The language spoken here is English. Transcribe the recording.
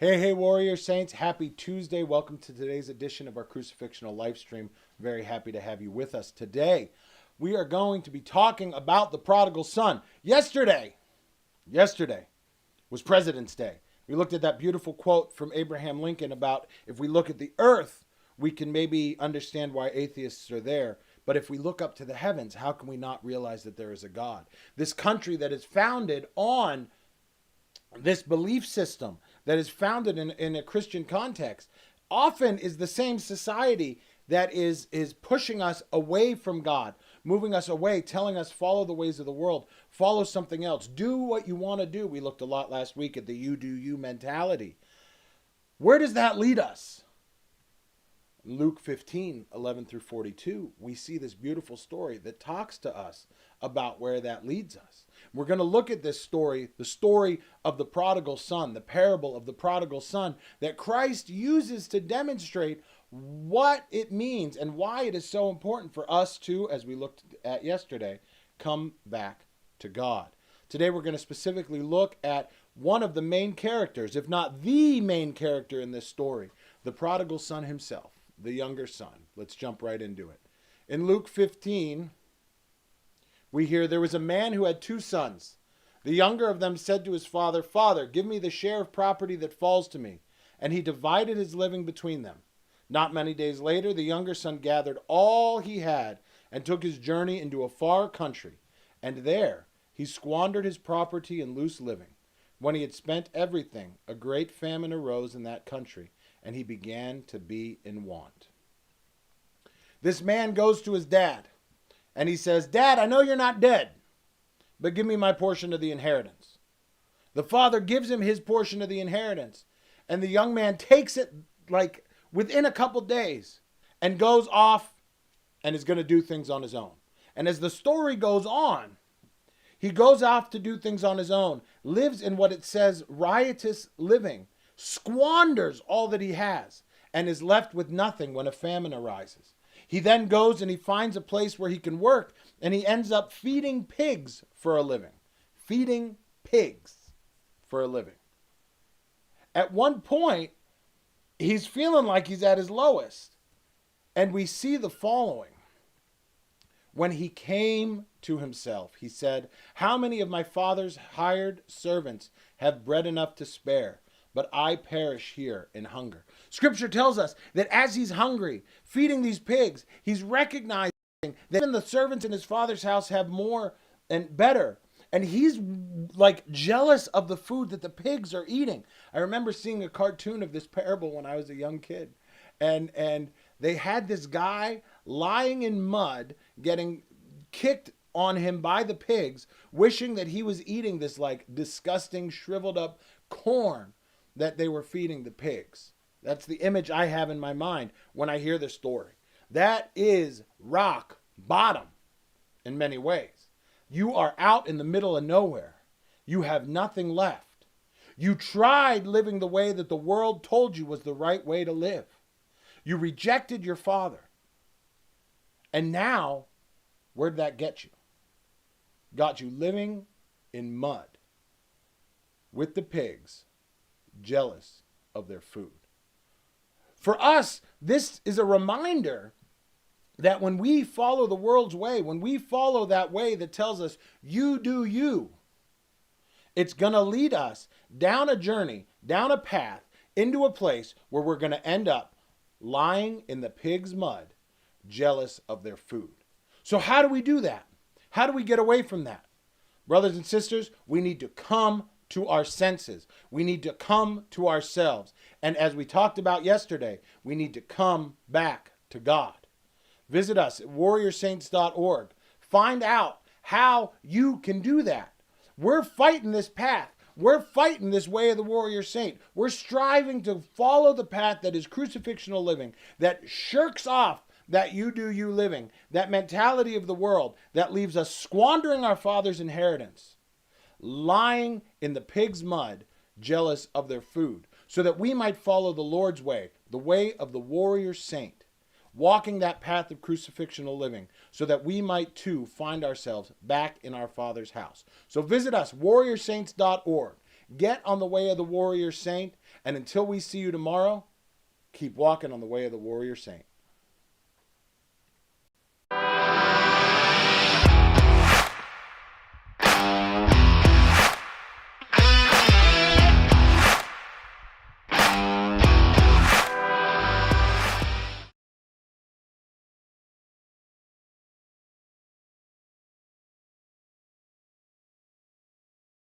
Hey, Warrior Saints. Happy Tuesday. Welcome to today's edition of our Crucifixional live stream. Very happy to have you with us today. We are going to be talking about the Prodigal Son. Yesterday was President's Day. We looked at that beautiful quote from Abraham Lincoln about if we look at the earth, we can maybe understand why atheists are there. But if we look up to the heavens, how can we not realize that there is a God? This country that is founded on this belief system, that is founded in a Christian context, often is the same society that is pushing us away from God, moving us away, telling us follow the ways of the world, follow something else, do what you want to do. We looked a lot last week at the you do you mentality. Where does that lead us? Luke 15, 11 through 42, we see this beautiful story that talks to us about where that leads us. We're going to look at this story, the story of the prodigal son, the parable of the prodigal son that Christ uses to demonstrate what it means and why it is so important for us to, as we looked at yesterday, come back to God. Today we're going to specifically look at one of the main characters, if not the main character in this story, the prodigal son himself, the younger son. Let's jump right into it. In Luke 15, we hear there was a man who had two sons. The younger of them said to his father, "Father, give me the share of property that falls to me." And he divided his living between them. Not many days later, the younger son gathered all he had and took his journey into a far country. And there he squandered his property in loose living. When he had spent everything, a great famine arose in that country, and he began to be in want. This man goes to his dad, and he says, "Dad, I know you're not dead, but give me my portion of the inheritance." The father gives him his portion of the inheritance, and the young man takes it like within a couple days and goes off and is going to do things on his own. And as the story goes on, he goes off to do things on his own, lives in what it says riotous living, squanders all that he has, and is left with nothing when a famine arises. He then goes and he finds a place where he can work, and he ends up feeding pigs for a living. Feeding pigs for a living. At one point, he's feeling like he's at his lowest. And we see the following. When he came to himself, he said, "How many of my father's hired servants have bread enough to spare? But I perish here in hunger." Scripture tells us that as he's hungry, feeding these pigs, he's recognizing that even the servants in his father's house have more and better. And he's like jealous of the food that the pigs are eating. I remember seeing a cartoon of this parable when I was a young kid. And they had this guy lying in mud, getting kicked on him by the pigs, wishing that he was eating this like disgusting, shriveled up corn that they were feeding the pigs. That's the image I have in my mind when I hear this story. That is rock bottom in many ways. You are out in the middle of nowhere. You have nothing left. You tried living the way that the world told you was the right way to live. You rejected your father. And now, where'd that get you? Got you living in mud with the pigs, jealous of their food. For us, this is a reminder that when we follow the world's way, when we follow that way that tells us, you do you, it's going to lead us down a journey, down a path, into a place where we're going to end up lying in the pig's mud, jealous of their food. So how do we do that? How do we get away from that? Brothers and sisters, we need to come to our senses. We need to come to ourselves. And as we talked about yesterday, we need to come back to God. Visit us at warriorsaints.org. Find out how you can do that. We're fighting this path. We're fighting this way of the warrior saint. We're striving to follow the path that is crucifixional living, that shirks off that you do you living, that mentality of the world that leaves us squandering our father's inheritance, lying in the pig's mud, jealous of their food, so that we might follow the Lord's way, the way of the warrior saint, walking that path of crucifixional living, so that we might too find ourselves back in our Father's house. So visit us, warriorsaints.org. Get on the way of the warrior saint. And until we see you tomorrow, keep walking on the way of the warrior saint.